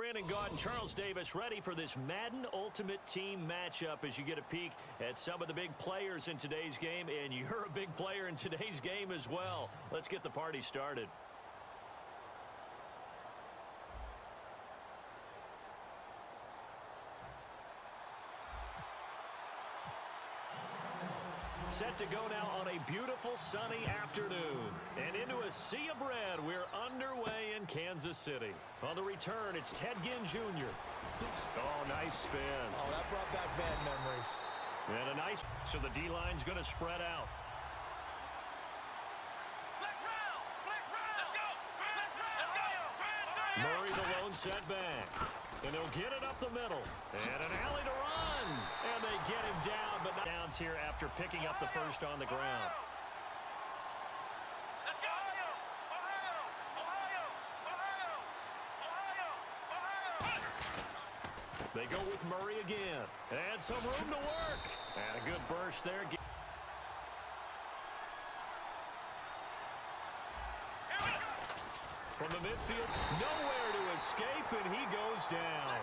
Brandon Gaud and Charles Davis ready for this Madden Ultimate Team matchup as you get a peek at some of the big players in today's game, and you're a big player in today's game as well. Let's get the party started. Set to go now on a beautiful sunny afternoon. And into a sea of red, we're underway in Kansas City. On the return, it's Ted Ginn Jr. Oh, nice spin. Oh, that brought back bad memories. And a nice, so the D-line's going to spread out. Murray the lone setback. And he'll get it up the middle. And an alley to run. And they get him down, but not downs here after picking up the first on the ground. They go with Murray again. And some room to work. And a good burst there. From the midfield, nowhere to escape, and he goes down.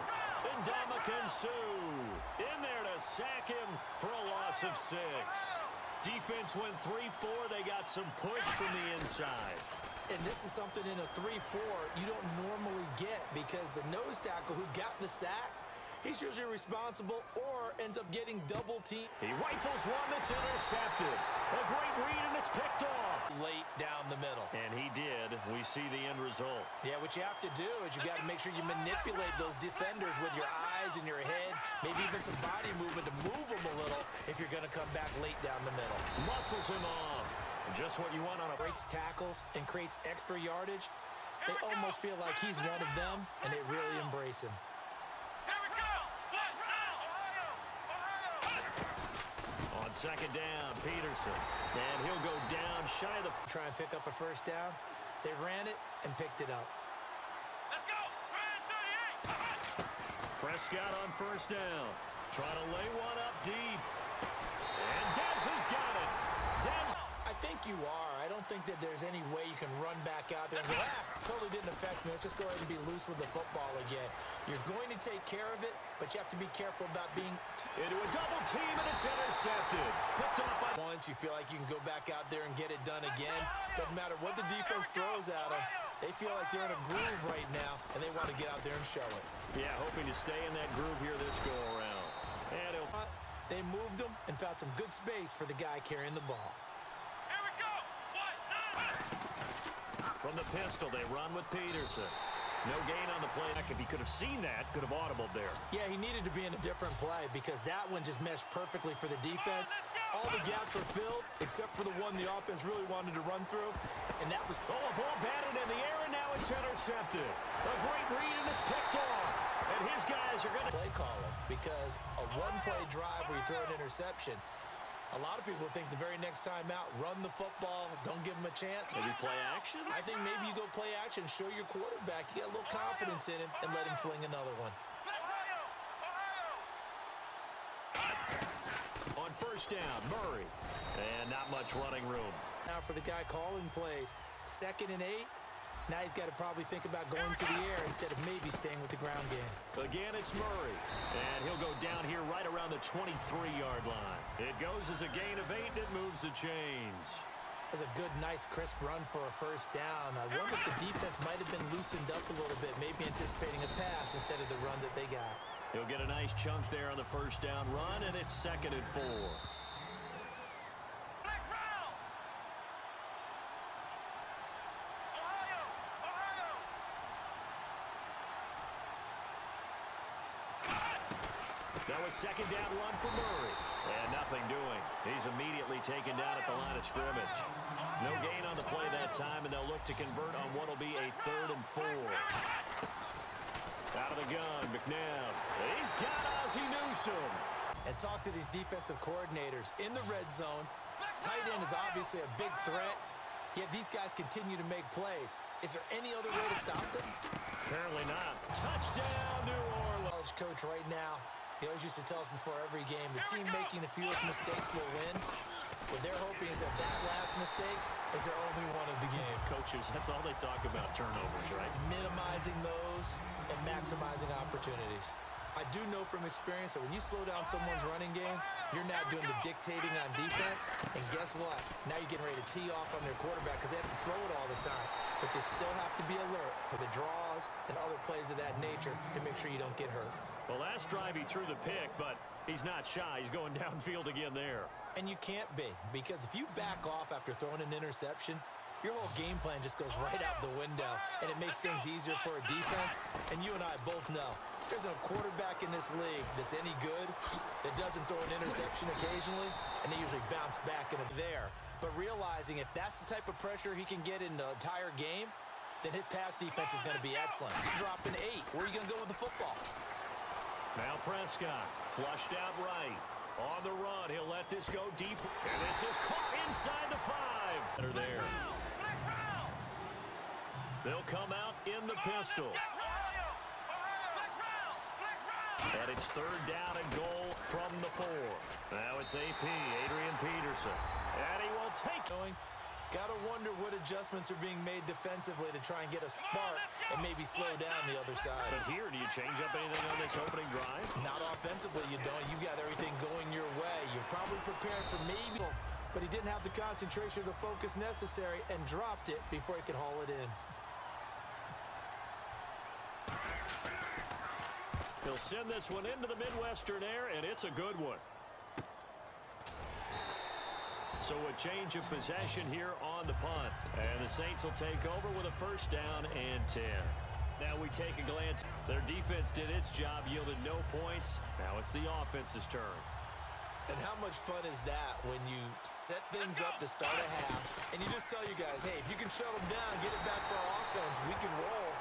And Ndamukong Suh in there to sack him for a loss of 6. Defense went 3-4. They got some push from the inside. And this is something in a 3-4 you don't normally get, because the nose tackle who got the sack, he's usually responsible or ends up getting double teamed. He rifles one that's intercepted. A great read, and it's picked off. Late down the middle. And he did. We see the end result. Yeah, what you have to do is you got to make sure you manipulate those defenders with your eyes and your head, maybe even some body movement to move them a little if you're going to come back late down the middle. Muscles him off. Just what you want on a... Breaks tackles and creates extra yardage. They almost feel like he's one of them, and they really embrace him. On second down, Peterson. And he'll go down shy of the... Try and pick up a first down. They ran it and picked it up. Let's go! Prescott on first down. Trying to lay one up deep. And Dez has got it. Dez... I think you are. I don't think that there's any way you can run back out there and go, totally didn't affect me. Let's just go ahead and be loose with the football again. You're going to take care of it, but you have to be careful about being... Into a double team, and it's intercepted. Picked off by... Once you feel like you can go back out there and get it done again, doesn't matter what the defense throws at them. They feel like they're in a groove right now, and they want to get out there and show it. Yeah, hoping to stay in that groove here this go-around. And he'll... They moved him and found some good space for the guy carrying the ball. From the pistol, they run with Peterson. No gain on the play. If he could have seen that, could have audibled there. Yeah, he needed to be in a different play because that one just meshed perfectly for the defense. All the gaps were filled except for the one the offense really wanted to run through, and that was... Oh, a ball batted in the air, and now it's intercepted. A great read, and it's picked off. And his guys are going to... Play caller, because a one-play drive where you throw an interception, a lot of people think the very next time out, run the football, don't give him a chance. Maybe play action? I think maybe you go play action, show your quarterback, you get a little confidence in him, and let him fling another one. On first down, Murray. And not much running room. Now for the guy calling plays, 2nd and 8. Now he's got to probably think about going to the air instead of maybe staying with the ground game. Again, it's Murray. And he'll go down here right around the 23-yard line. It goes as a gain of 8, and it moves the chains. That's a good, nice, crisp run for a first down. I wonder if the defense might have been loosened up a little bit, maybe anticipating a pass instead of the run that they got. He'll get a nice chunk there on the first down run, and it's 2nd and 4. That was 2nd down run for Murray. And nothing doing. He's immediately taken down at the line of scrimmage. No gain on the play that time, and they'll look to convert on what will be a 3rd and 4. Out of the gun, McNabb. He's got Ozzie Newsome. And talk to these defensive coordinators. In the red zone, tight end is obviously a big threat, yet these guys continue to make plays. Is there any other way to stop them? Apparently not. Touchdown, New Orleans. College coach right now, He always used to tell us before every game, the team making the fewest mistakes will win. What they're hoping is that that last mistake is their only one of the game. Coaches, that's all they talk about, turnovers, right? Minimizing those and maximizing opportunities. I do know from experience that when you slow down someone's running game, you're now doing the dictating on defense. And guess what? Now you're getting ready to tee off on their quarterback because they have to throw it all the time. But you still have to be alert for the draws and other plays of that nature to make sure you don't get hurt. Well, last drive he threw the pick, but he's not shy. He's going downfield again there. And you can't be, because if you back off after throwing an interception, your whole game plan just goes right out the window, and it makes things easier for a defense. And you and I both know there's a quarterback in this league that's any good that doesn't throw an interception occasionally, and they usually bounce back in there. But realizing if that's the type of pressure he can get in the entire game, then his pass defense is going to be excellent. He's dropping 8. Where are you going to go with the football? Now Prescott, flushed out right. On the run, he'll let this go deep. And this is caught inside the 5. They're there. They'll come out in the pistol. And it's 3rd down and goal from the 4. Now it's AP, Adrian Peterson. And he will take going. Gotta wonder what adjustments are being made defensively to try and get a spark and maybe slow down the other side. But here, do you change up anything on this opening drive? Not offensively, you don't. You got everything going your way. You're probably prepared for maybe, but he didn't have the concentration or the focus necessary and dropped it before he could haul it in. He'll send this one into the Midwestern air, and it's a good one. So a change of possession here on the punt. And the Saints will take over with a 1st down and 10. Now we take a glance. Their defense did its job, yielded no points. Now it's the offense's turn. And how much fun is that when you set things up to start a half, and you just tell you guys, hey, if you can shut them down, get it back for our offense, we can roll.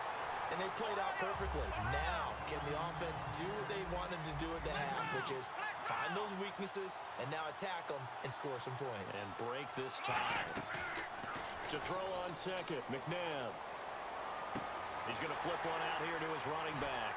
And they played out perfectly. Now, can the offense do what they wanted to do at the half, which is find those weaknesses and now attack them and score some points. And break this tie. To throw on second, McNabb. He's going to flip one out here to his running back.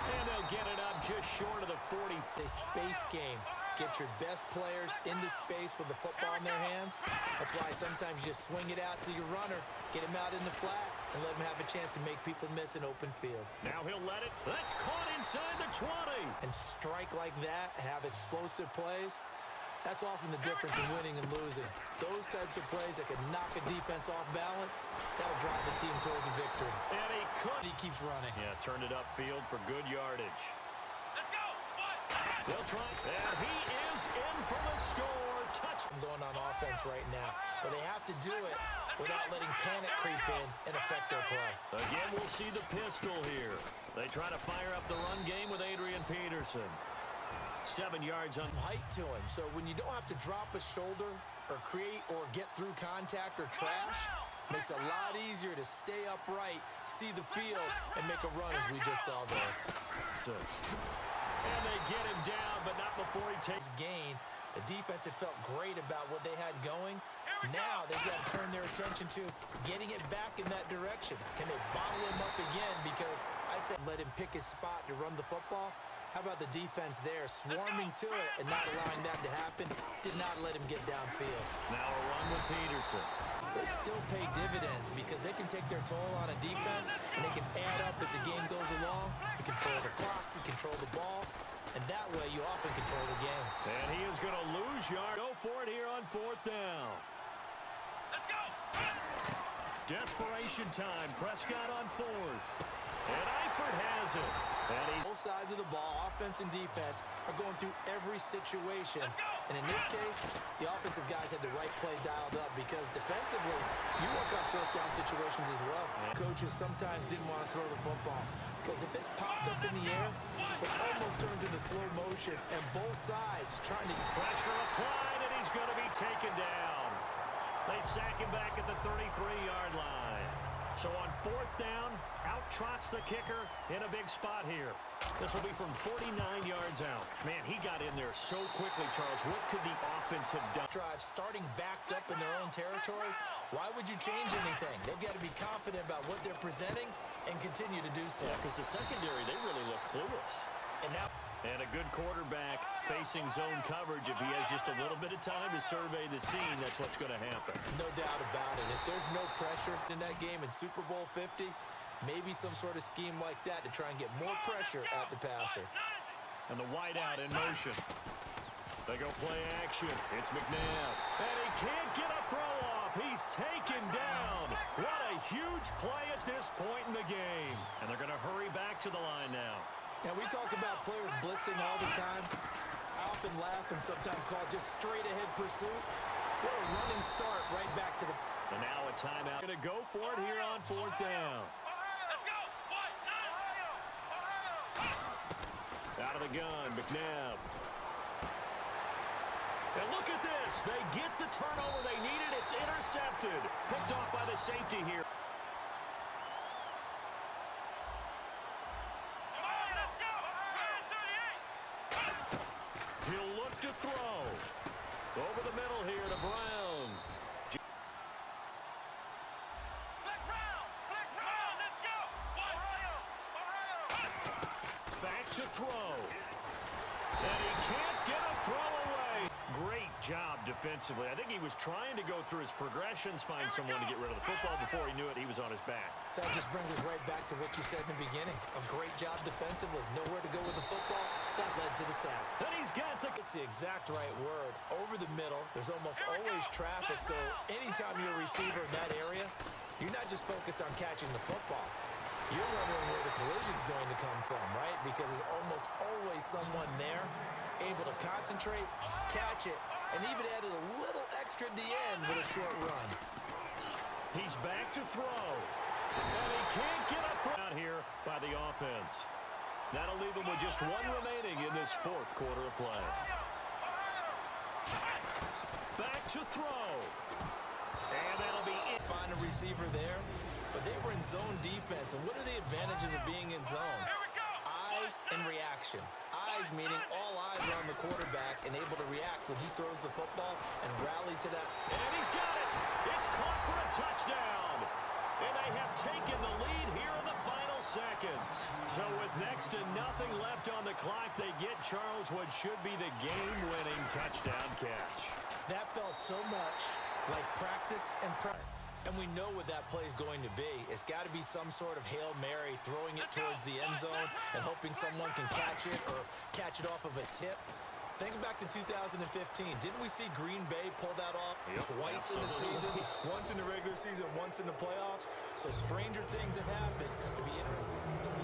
And they'll get it up just short of the 40. A space game. Get your best players into space with the football in their hands. That's why sometimes you just swing it out to your runner, get him out in the flat, and let him have a chance to make people miss an open field. Now he'll let it. That's caught inside the 20. And strike like that, have explosive plays. That's often the difference in winning and losing. Those types of plays that can knock a defense off balance, that'll drive the team towards a victory. And he keeps running. Yeah, turned it upfield for good yardage. They'll try, and he is in for the score. Touch. Going on offense right now, but they have to do it without letting panic creep in and affect their play. Again, we'll see the pistol here. They try to fire up the run game with Adrian Peterson. 7 yards on height to him, so when you don't have to drop a shoulder or create or get through contact or trash, makes it a lot easier to stay upright, see the field, and make a run as we just saw there. And they get him down, but not before he takes gain. The defense had felt great about what they had going. Now they've got to turn their attention to getting it back in that direction. Can they bottle him up again? Because I'd say let him pick his spot to run the football. How about the defense there, swarming to it and not allowing that to happen? Did not let him get downfield. Now a run with Peterson. They still pay dividends because they can take their toll on a defense and they can add up as the game goes along. You control the clock, you control the ball, and that way you often control the game. And he is going to lose yard. Go for it here on 4th down. Let's go! Desperation time. Prescott on 4th. And Eifert has it. And both sides of the ball, offense and defense, are going through every situation. And in this case, the offensive guys had the right play dialed up because defensively, you work on 4th down situations as well. Coaches sometimes didn't want to throw the football because if it's popped up in the air, it almost turns into slow motion. And both sides trying to pressure applied, and he's going to be taken down. They sack him back at the 33-yard line. So on 4th down, out trots the kicker in a big spot here. This will be from 49 yards out. Man, he got in there so quickly, Charles. What could the offense have done? Drive starting backed up in their own territory. Why would you change anything? They've got to be confident about what they're presenting and continue to do so. Yeah, because the secondary, they really look clueless. And now And a good quarterback facing zone coverage. If he has just a little bit of time to survey the scene, that's what's going to happen. No doubt about it. If there's no pressure in that game in Super Bowl 50, maybe some sort of scheme like that to try and get more pressure at the passer. And the wideout in motion. They go play action. It's McNabb. And he can't get a throw off. He's taken down. What a huge play at this point in the game. And they're going to hurry back to the line now. Now, we talk about players blitzing all the time. I often laugh and sometimes call it just straight-ahead pursuit. What a running start right back to the... And now a timeout. Going to go for it here on 4th down. Let's go. Out of the gun, McNabb. And look at this. They get the turnover they needed. It's intercepted. Picked off by the safety here. He'll look to throw. Over the middle here to Brown. Back to throw. And he can't get a throw away. Great job defensively. I think he was trying to go through his progressions, find someone to get rid of the football. Before he knew it, he was on his back. So that just brings us right back to what you said in the beginning. A great job defensively. Nowhere to go with the football. That led to the sack. And he's got the... It's the exact right word. Over the middle, there's almost always traffic. So anytime you're a receiver in that area, you're not just focused on catching the football. You're wondering where the collision's going to come from, right? Because there's almost always someone there able to concentrate, catch it, and even added a little extra at the end with a short run. He's back to throw. And he can't get a throw out here by the offense. That'll leave him with just one remaining in this 4th quarter of play. Back to throw. And that'll be it. Find a receiver there. But they were in zone defense, and what are the advantages of being in zone? Eyes and reaction. Eyes meaning all eyes are on the quarterback and able to react when he throws the football and rally to that. And he's got it. It's caught for a touchdown. And they have taken the lead here in the final seconds. So with next to nothing left on the clock, they get Charles what should be the game-winning touchdown catch. That felt so much like practice and practice. And we know what that play is going to be. It's got to be some sort of Hail Mary, throwing it towards the end zone and hoping someone can catch it or catch it off of a tip. Think back to 2015. Didn't we see Green Bay pull that off twice in the season? Once in the regular season, once in the playoffs. So stranger things have happened. It'll be interesting to see them.